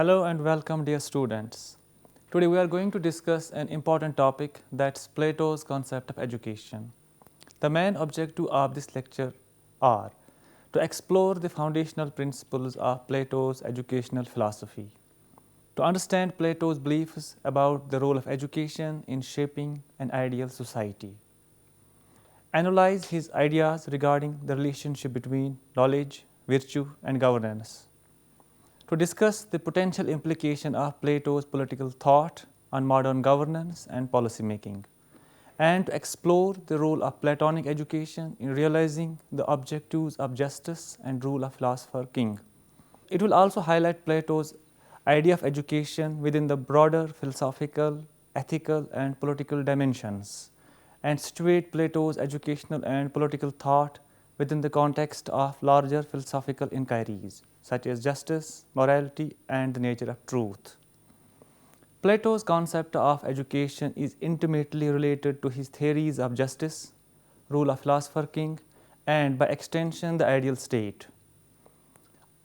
Hello and welcome, dear students. Today we are going to discuss an important topic, that's Plato's concept of education. The main objective of this lecture are to explore the foundational principles of Plato's educational philosophy, to understand Plato's beliefs about the role of education in shaping an ideal society, analyze his ideas regarding the relationship between knowledge, virtue, and governance, to discuss the potential implication of Plato's political thought on modern governance and policy making, and to explore the role of Platonic education in realizing the objectives of justice and rule of philosopher king. It will also highlight Plato's idea of education within the broader philosophical, ethical, and political dimensions, and situate Plato's educational and political thought within the context of larger philosophical inquiries such as justice, morality, and the nature of truth. Plato's concept of education is intimately related to his theories of justice, rule of philosopher king, and by extension the ideal state.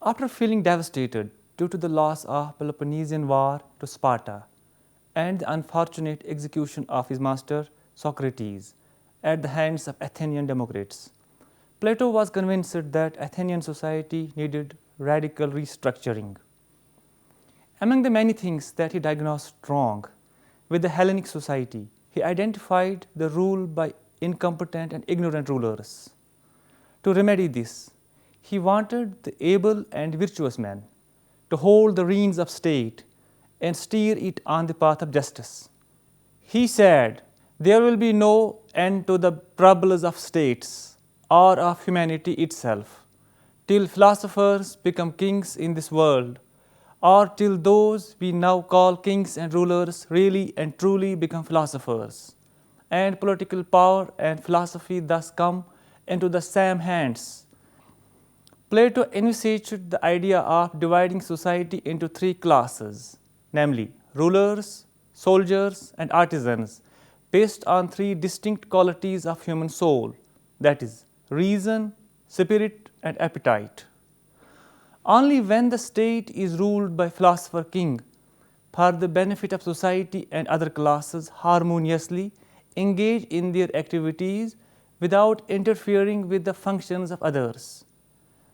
After feeling devastated due to the loss of Peloponnesian War to Sparta and the unfortunate execution of his master Socrates at the hands of Athenian democrats, Plato was convinced that Athenian society needed radical restructuring. Among the many things that he diagnosed wrong with the Hellenic society, he identified the rule by incompetent and ignorant rulers. To remedy this, he wanted the able and virtuous men to hold the reins of state and steer it on the path of justice. He said, "There will be no end to the troubles of states or of humanity itself, till philosophers become kings in this world, or till those we now call kings and rulers really and truly become philosophers, and political power and philosophy thus come into the same hands." Plato envisaged the idea of dividing society into three classes, namely rulers, soldiers, and artisans, based on three distinct qualities of human soul, that is, reason, spirit, and appetite. Only when the state is ruled by philosopher king for the benefit of society and other classes harmoniously engage in their activities without interfering with the functions of others,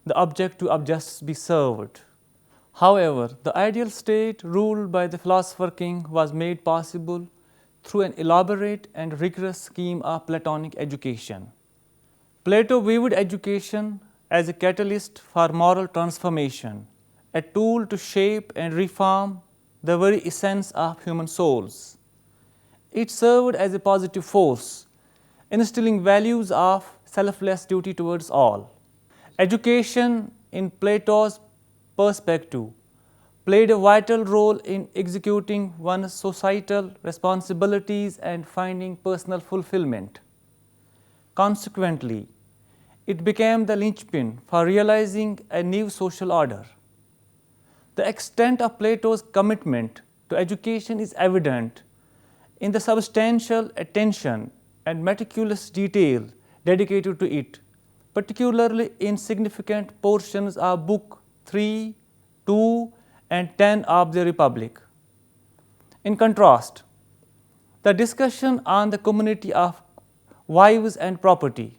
the objective of justice be served. However, the ideal state ruled by the philosopher king was made possible through an elaborate and rigorous scheme of Platonic education. Plato viewed education as a catalyst for moral transformation, a tool to shape and reform the very essence of human souls. It served as a positive force, instilling values of selfless duty towards all. Education, in Plato's perspective, played a vital role in executing one's societal responsibilities and finding personal fulfillment. Consequently, it became the linchpin for realizing a new social order. The extent of Plato's commitment to education is evident in the substantial attention and meticulous detail dedicated to it, particularly in significant portions of Book 3, 2, and 10 of the Republic. In contrast, the discussion on the community of wives and property,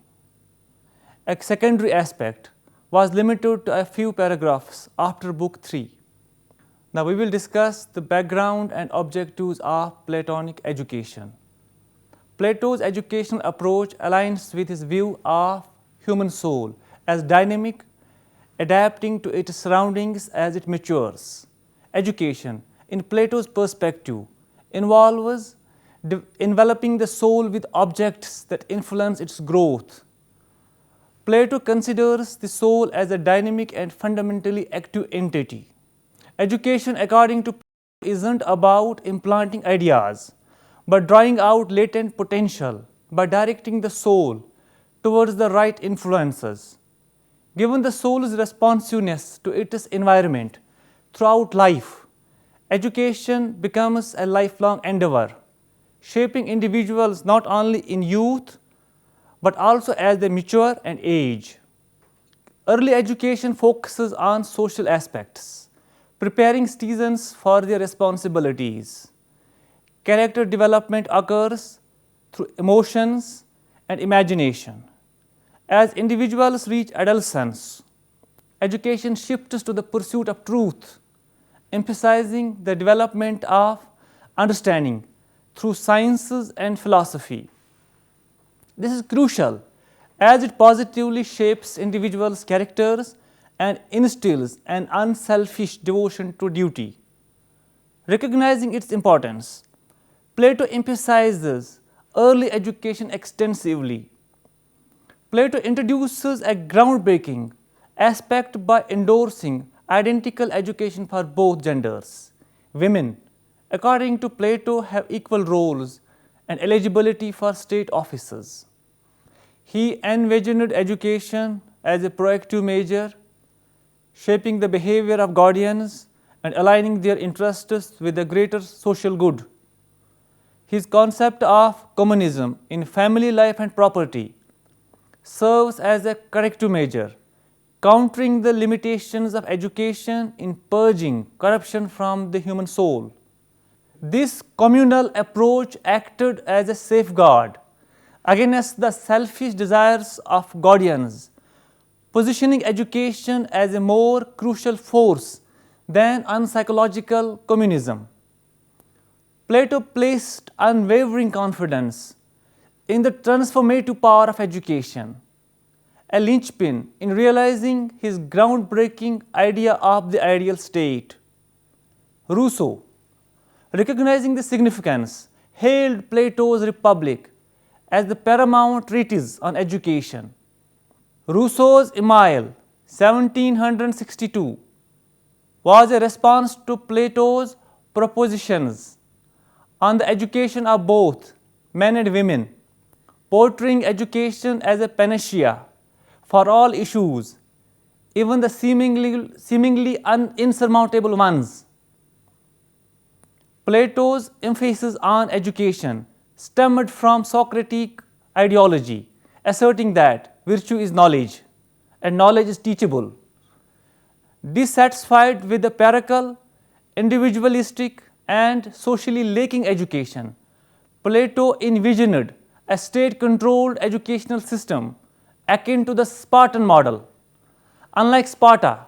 a secondary aspect, was limited to a few paragraphs after Book 3. Now we will discuss the background and objectives of Platonic education. Plato's educational approach aligns with his view of human soul as dynamic, adapting to its surroundings as it matures. Education, in Plato's perspective, involves enveloping the soul with objects that influence its growth. Plato considers the soul as a dynamic and fundamentally active entity. Education, according to Plato, isn't about implanting ideas, but drawing out latent potential by directing the soul towards the right influences. Given the soul's responsiveness to its environment throughout life, education becomes a lifelong endeavor, shaping individuals not only in youth but also as they mature and age. Early education focuses on social aspects. preparing citizens for their responsibilities. Character development occurs through emotions and imagination. As individuals reach adolescence, education shifts to the pursuit of truth, emphasizing the development of understanding through sciences and philosophy. This is crucial as it positively shapes individuals' characters and instills an unselfish devotion to duty. Recognizing its importance, Plato emphasizes early education extensively. Plato introduces a groundbreaking aspect by endorsing identical education for both genders. Women, according to Plato, have equal roles and eligibility for state offices. He envisioned education as a proactive measure, shaping the behavior of guardians and aligning their interests with the greater social good. His concept of communism in family life and property serves as a corrective measure, countering the limitations of education in purging corruption from the human soul. This communal approach acted as a safeguard against the selfish desires of guardians, positioning education as a more crucial force than unpsychological communism. Plato placed unwavering confidence in the transformative power of education, a linchpin in realizing his groundbreaking idea of the ideal state. Rousseau, recognizing the significance, hailed Plato's Republic as the paramount treatise on education. Rousseau's Emile, 1762, was a response to Plato's propositions on the education of both men and women, portraying education as a panacea for all issues, even the seemingly insurmountable ones. Plato's emphasis on education stemmed from Socratic ideology, asserting that virtue is knowledge and knowledge is teachable. Dissatisfied with the parochial, individualistic, and socially lacking education, Plato envisioned a state-controlled educational system akin to the Spartan model. Unlike Sparta,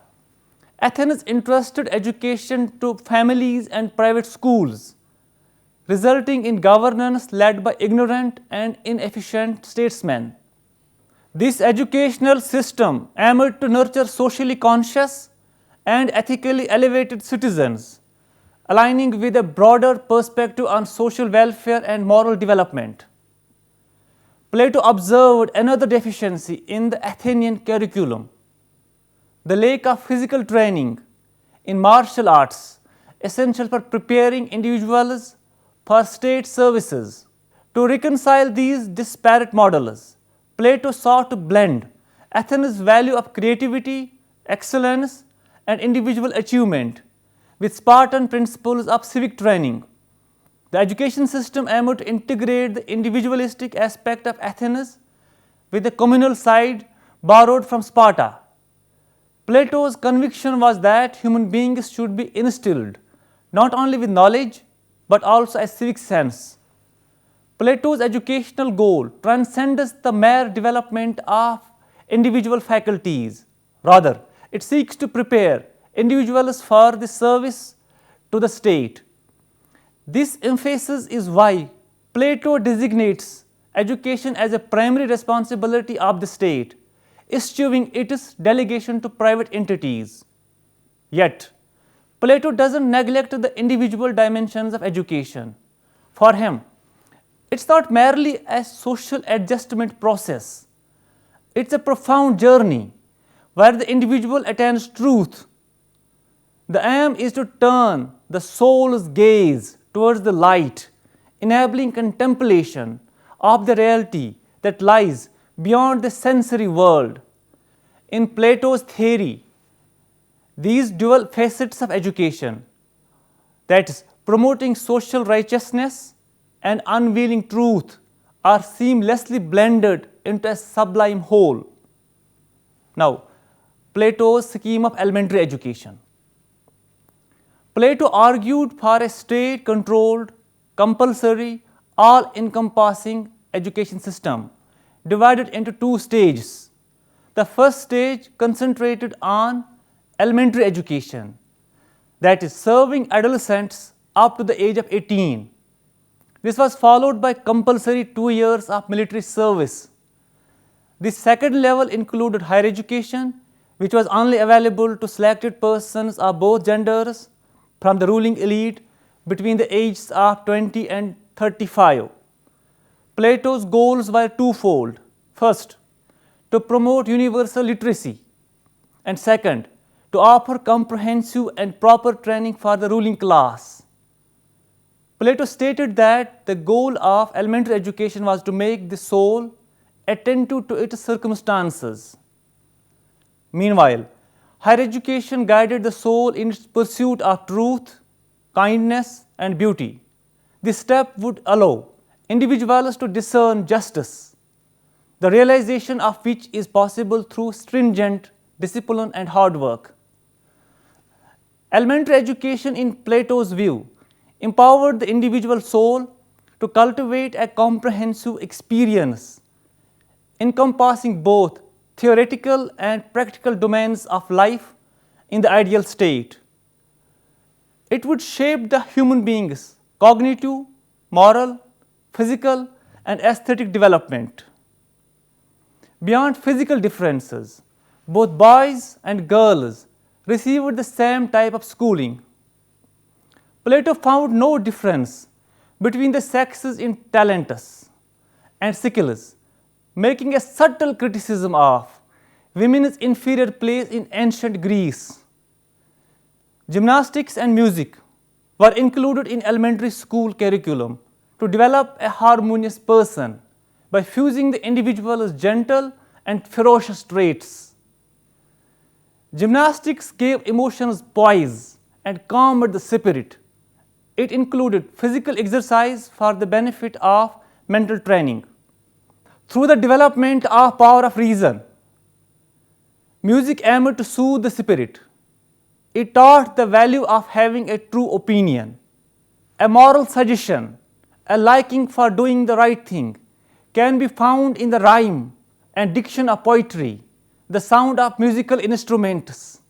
Athens entrusted education to families and private schools, resulting in governance led by ignorant and inefficient statesmen. This educational system aimed to nurture socially conscious and ethically elevated citizens, aligning with a broader perspective on social welfare and moral development. Plato observed another deficiency in the Athenian curriculum: the lack of physical training in martial arts, essential for preparing individuals for state services. To reconcile these disparate models, Plato sought to blend Athens' value of creativity, excellence, and individual achievement with Spartan principles of civic training. The education system aimed to integrate the individualistic aspect of Athens with the communal side borrowed from Sparta. Plato's conviction was that human beings should be instilled not only with knowledge but also a civic sense. Plato's educational goal transcends the mere development of individual faculties. Rather, it seeks to prepare individuals for the service to the state. This emphasis is why Plato designates education as a primary responsibility of the state, eschewing its delegation to private entities. Yet, Plato doesn't neglect the individual dimensions of education. For him, it's not merely a social adjustment process. It's a profound journey where the individual attains truth. The aim is to turn the soul's gaze towards the light, enabling contemplation of the reality that lies beyond the sensory world. In Plato's theory, these dual facets of education, that is, promoting social righteousness and unveiling truth, are seamlessly blended into a sublime whole. Now, Plato's scheme of elementary education. Plato argued for a state-controlled, compulsory, all-encompassing education system divided into two stages. The first stage concentrated on elementary education, that is, serving adolescents up to the age of 18. This was followed by compulsory 2 years of military service. The second level included higher education, which was only available to selected persons of both genders from the ruling elite between the ages of 20 and 35. Plato's goals were twofold. First, to promote universal literacy, and second, to offer comprehensive and proper training for the ruling class. Plato stated that the goal of elementary education was to make the soul attentive to its circumstances. Meanwhile, higher education guided the soul in its pursuit of truth, kindness, and beauty. This step would allow individuals to discern justice, the realization of which is possible through stringent discipline and hard work. Elementary education, in Plato's view, empowered the individual soul to cultivate a comprehensive experience encompassing both theoretical and practical domains of life in the ideal state. It would shape the human being's cognitive, moral, physical, and aesthetic development. Beyond physical differences, both boys and girls received the same type of schooling. Plato found no difference between the sexes in talents and skills, making a subtle criticism of women's inferior place in ancient Greece. Gymnastics and music were included in elementary school curriculum to develop a harmonious person by fusing the individual's gentle and ferocious traits. Gymnastics gave emotions poise and calmed the spirit. It included physical exercise for the benefit of mental training. Through the development of power of reason, music aimed to soothe the spirit. It taught the value of having a true opinion, a moral suggestion, a liking for doing the right thing can be found in the rhyme and diction of poetry, the sound of musical instruments,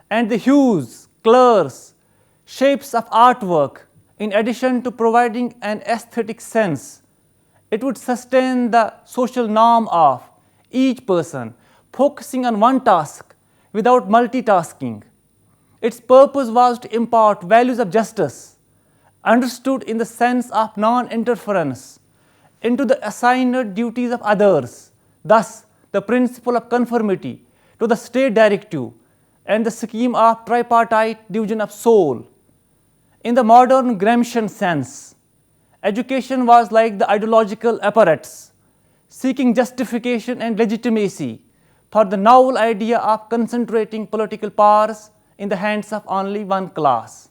and the hues, colors, shapes of artwork. In addition to providing an aesthetic sense, it would sustain the social norm of each person focusing on one task without multitasking. Its purpose was to impart values of justice, understood in the sense of non-interference, into the assigned duties of others. Thus, the principle of conformity to the state directive and the scheme of tripartite division of soul. In the modern Gramscian sense, education was like the ideological apparatus, seeking justification and legitimacy for the novel idea of concentrating political powers in the hands of only one class.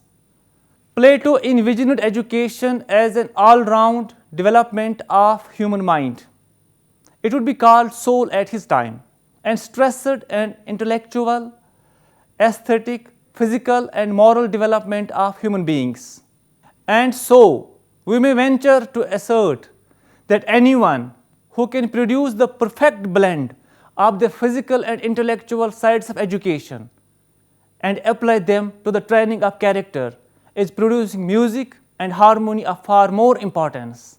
Plato envisioned education as an all-round development of human mind. It would be called soul at his time, and stressed an intellectual, aesthetic, physical, and moral development of human beings. And so, we may venture to assert that anyone who can produce the perfect blend of the physical and intellectual sides of education and apply them to the training of character is producing music and harmony of far more importance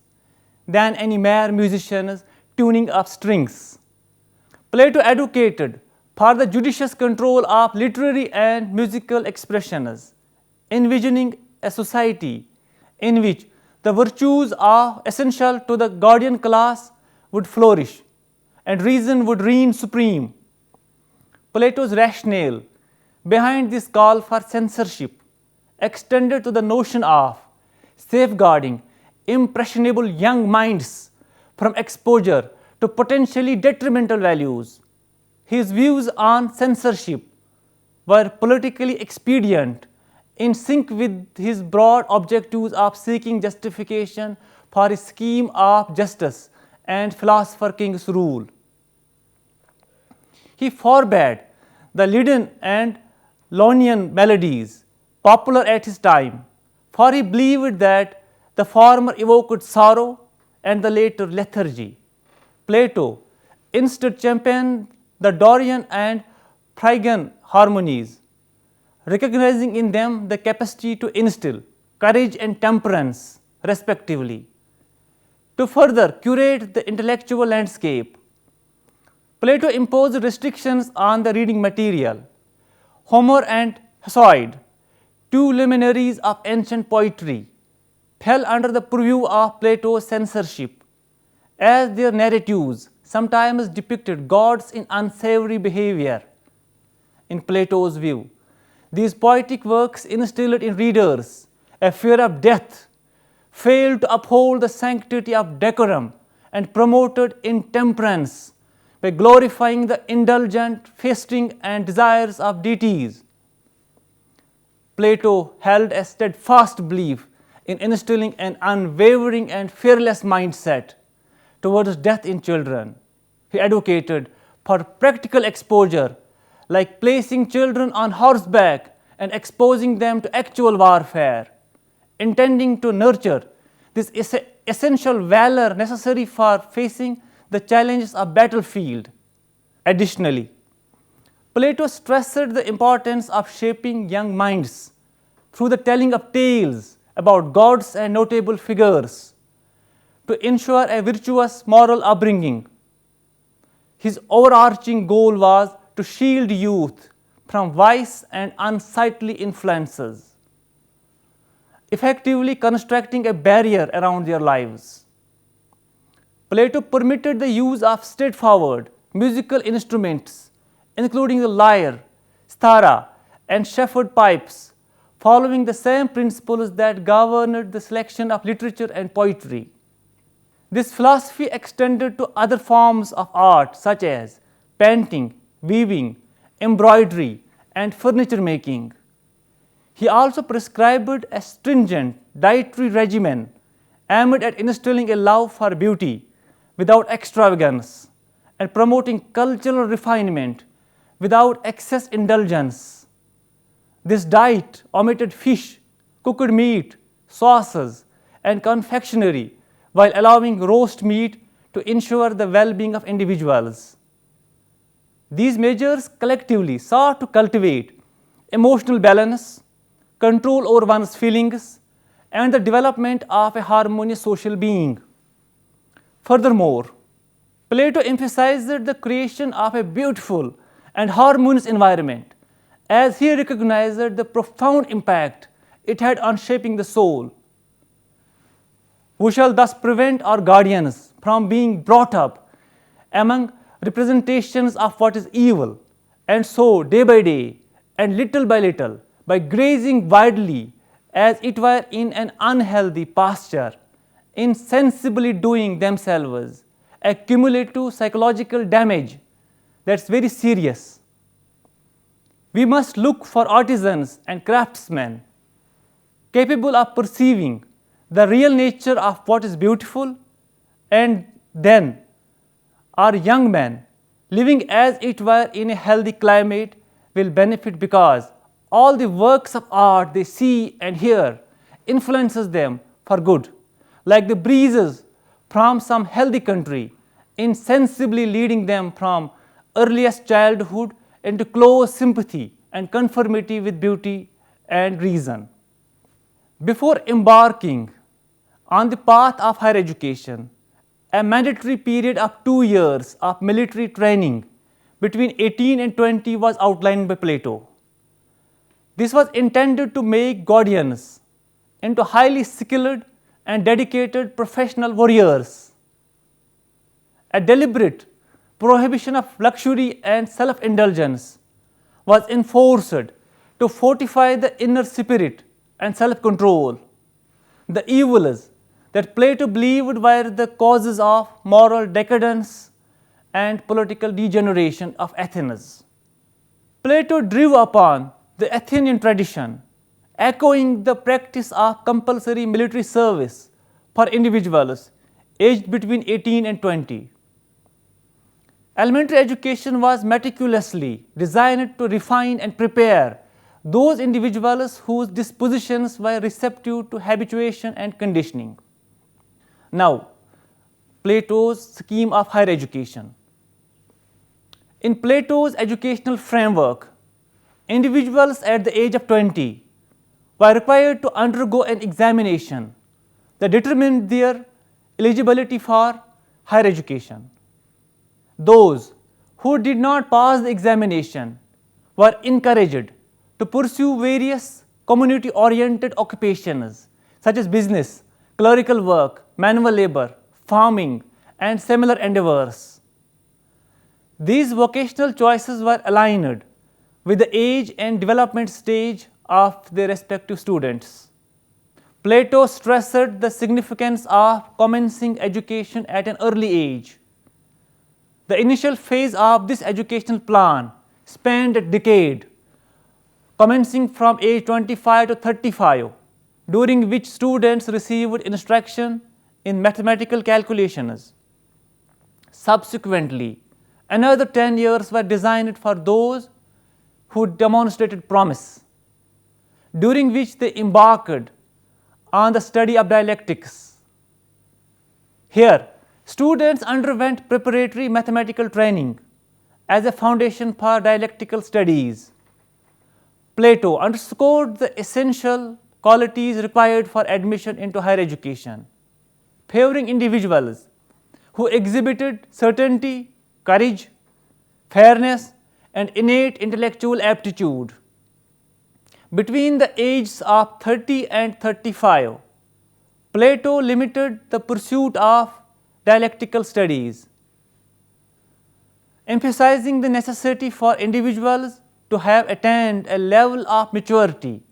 than any mere musicians tuning up strings. Plato advocated for the judicious control of literary and musical expressions, envisioning a society in which the virtues are essential to the guardian class would flourish and reason would reign supreme. Plato's rationale behind this call for censorship extended to the notion of safeguarding impressionable young minds from exposure to potentially detrimental values. His views on censorship were politically expedient, in sync with his broad objectives of seeking justification for his scheme of justice and philosopher king's rule. He forbade the Lydian and Ionian melodies, popular at his time, for he believed that the former evoked sorrow and the later lethargy. Plato instead championed the Dorian and Phrygian harmonies, recognizing in them the capacity to instill courage and temperance, respectively. To further curate the intellectual landscape, Plato imposed restrictions on the reading material. Homer and Hesiod, two luminaries of ancient poetry, fell under the purview of Plato's censorship, as their narratives sometimes depicted gods in unsavory behavior. In Plato's view, these poetic works instilled in readers a fear of death, failed to uphold the sanctity of decorum, and promoted intemperance by glorifying the indulgent feasting and desires of deities. Plato held a steadfast belief in instilling an unwavering and fearless mindset towards death in children. He advocated for practical exposure, like placing children on horseback and exposing them to actual warfare, intending to nurture this essential valor necessary for facing the challenges of battlefield. Additionally, Plato stressed the importance of shaping young minds through the telling of tales about gods and notable figures to ensure a virtuous moral upbringing. His overarching goal was to shield youth from vice and unsightly influences, effectively constructing a barrier around their lives. Plato permitted the use of straightforward musical instruments, including the lyre, sthara, and shepherd pipes, following the same principles that governed the selection of literature and poetry. This philosophy extended to other forms of art such as painting, weaving, embroidery, and furniture making. He also prescribed a stringent dietary regimen aimed at instilling a love for beauty without extravagance and promoting cultural refinement without excess indulgence. This diet omitted fish, cooked meat, sauces, and confectionery, while allowing roast meat to ensure the well-being of individuals. These measures collectively sought to cultivate emotional balance, control over one's feelings, and the development of a harmonious social being. Furthermore, Plato emphasized the creation of a beautiful and harmonious environment, as he recognized the profound impact it had on shaping the soul. We shall thus prevent our guardians from being brought up among representations of what is evil, and so day by day and little by little, by grazing widely as it were in an unhealthy pasture, insensibly doing themselves a cumulative psychological damage that's very serious. We must look for artisans and craftsmen capable of perceiving the real nature of what is beautiful, and then our young men living as it were in a healthy climate will benefit, because all the works of art they see and hear influences them for good, like the breezes from some healthy country, insensibly leading them from earliest childhood into close sympathy and conformity with beauty and reason. Before embarking on the path of higher education, a mandatory period of 2 years of military training between 18 and 20 was outlined by Plato. This was intended to make guardians into highly skilled and dedicated professional warriors. A deliberate prohibition of luxury and self-indulgence was enforced to fortify the inner spirit and self-control. The evils that Plato believed were the causes of moral decadence and political degeneration of Athens. Plato drew upon the Athenian tradition, echoing the practice of compulsory military service for individuals aged between 18 and 20. Elementary education was meticulously designed to refine and prepare those individuals whose dispositions were receptive to habituation and conditioning. Now, Plato's scheme of higher education. In Plato's educational framework, individuals at the age of 20 were required to undergo an examination that determined their eligibility for higher education. Those who did not pass the examination were encouraged to pursue various community-oriented occupations such as business, clerical work, manual labor, farming, and similar endeavors. These vocational choices were aligned with the age and development stage of their respective students. Plato stressed the significance of commencing education at an early age. The initial phase of this educational plan spanned a decade, commencing from age 25 to 35, during which students received instruction in mathematical calculations. Subsequently, another 10 years were designed for those who demonstrated promise, during which they embarked on the study of dialectics. Here, students underwent preparatory mathematical training as a foundation for dialectical studies. Plato underscored the essential qualities required for admission into higher education, favoring individuals who exhibited certainty, courage, fairness, and innate intellectual aptitude. Between the ages of 30 and 35, Plato limited the pursuit of dialectical studies, emphasizing the necessity for individuals to have attained a level of maturity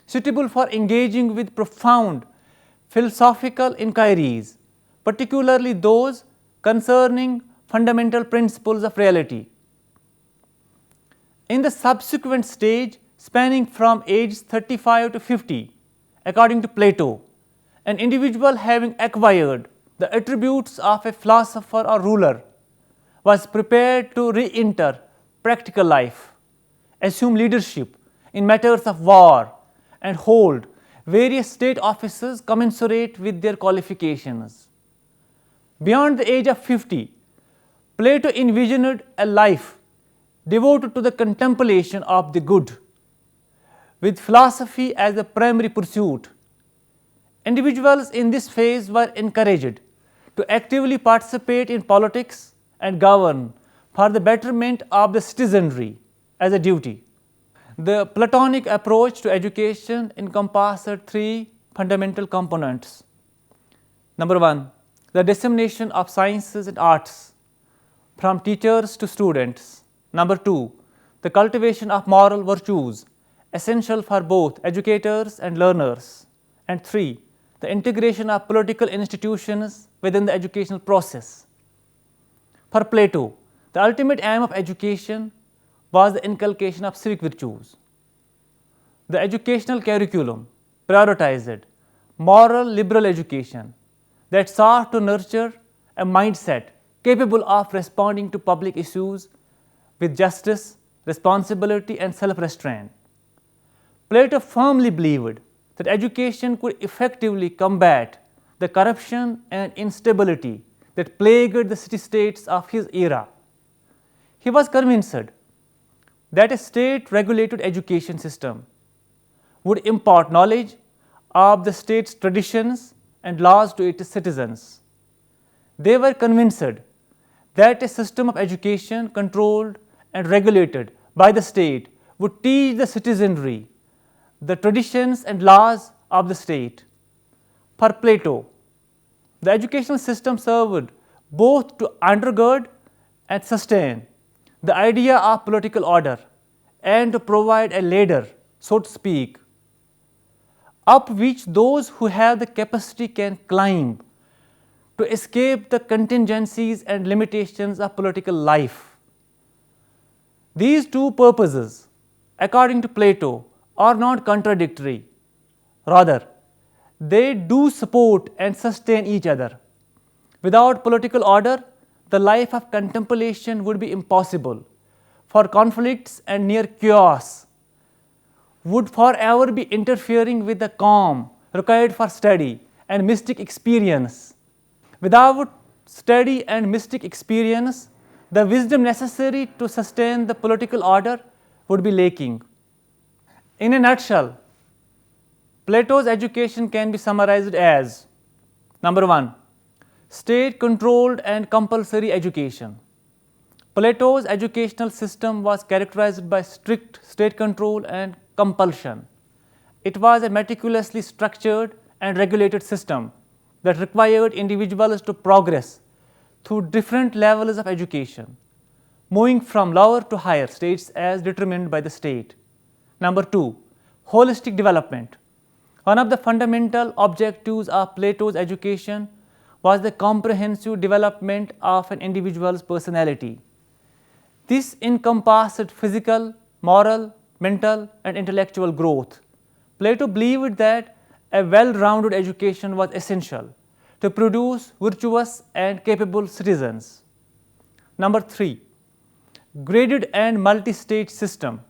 suitable for engaging with profound philosophical inquiries, particularly those concerning fundamental principles of reality. In the subsequent stage, spanning from age 35 to 50, according to Plato, an individual having acquired the attributes of a philosopher or ruler was prepared to re-enter practical life, assume leadership in matters of war, and hold various state offices commensurate with their qualifications. Beyond the age of 50, Plato envisioned a life devoted to the contemplation of the good, with philosophy as the primary pursuit. Individuals in this phase were encouraged to actively participate in politics and govern for the betterment of the citizenry as a duty. The Platonic approach to education encompassed three fundamental components. Number one, the dissemination of sciences and arts from teachers to students. Number two, the cultivation of moral virtues essential for both educators and learners. And three, the integration of political institutions within the educational process. For Plato, the ultimate aim of education was the inculcation of civic virtues. The educational curriculum prioritized moral liberal education that sought to nurture a mindset capable of responding to public issues with justice, responsibility, and self-restraint. Plato firmly believed that education could effectively combat the corruption and instability that plagued the city-states of his era. He was convinced that a state-regulated education system would impart knowledge of the state's traditions and laws to its citizens. They were convinced that a system of education controlled and regulated by the state would teach the citizenry the traditions and laws of the state. For Plato, the educational system served both to undergird and sustain the idea of political order and to provide a ladder, so to speak, up which those who have the capacity can climb to escape the contingencies and limitations of political life. These two purposes, according to Plato, are not contradictory. Rather, they do support and sustain each other. Without political order, the life of contemplation would be impossible, for conflicts and near chaos would forever be interfering with the calm required for study and mystic experience. Without study and mystic experience, the wisdom necessary to sustain the political order would be lacking. In a nutshell, Plato's education can be summarized as: number 1, state controlled and compulsory education. Plato's educational system was characterized by strict state control and compulsion. It was a meticulously structured and regulated system that required individuals to progress through different levels of education, moving from lower to higher states as determined by the state. Number 2, holistic development. One of the fundamental objectives of Plato's education was the comprehensive development of an individual's personality. This encompassed physical, moral, mental, and intellectual growth. Plato believed that a well-rounded education was essential to produce virtuous and capable citizens. Number 3, graded and multi-stage system.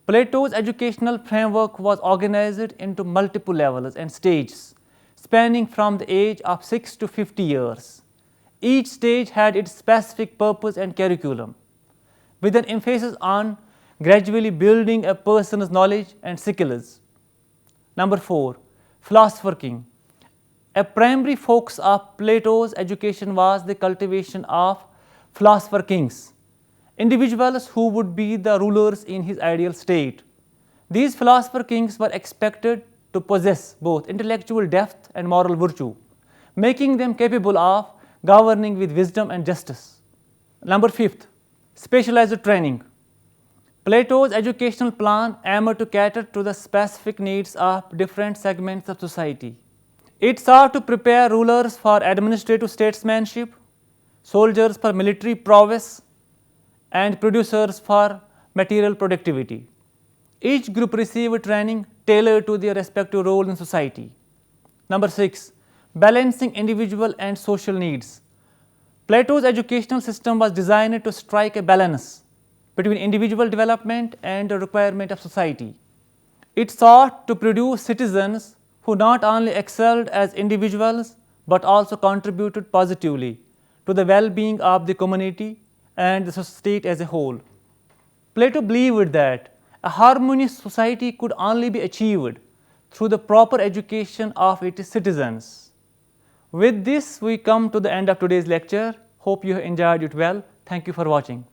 Plato's educational framework was organized into multiple levels and stages, spanning from the age of 6 to 50 years. Each stage had its specific purpose and curriculum, with an emphasis on gradually building a person's knowledge and skills. Number 4, philosopher king. A primary focus of Plato's education was the cultivation of philosopher kings, individuals who would be the rulers in his ideal state. These philosopher kings were expected to possess both intellectual depth and moral virtue, making them capable of governing with wisdom and justice. Number 5, specialized training. Plato's educational plan aimed to cater to the specific needs of different segments of society. It sought to prepare rulers for administrative statesmanship, soldiers for military prowess, and producers for material productivity. Each group received training tailored to their respective role in society. Number 6, balancing individual and social needs. Plato's educational system was designed to strike a balance between individual development and the requirement of society. It sought to produce citizens who not only excelled as individuals but also contributed positively to the well-being of the community and the state as a whole. Plato believed that a harmonious society could only be achieved through the proper education of its citizens. With this, we come to the end of today's lecture. Hope you have enjoyed it well. Thank you for watching.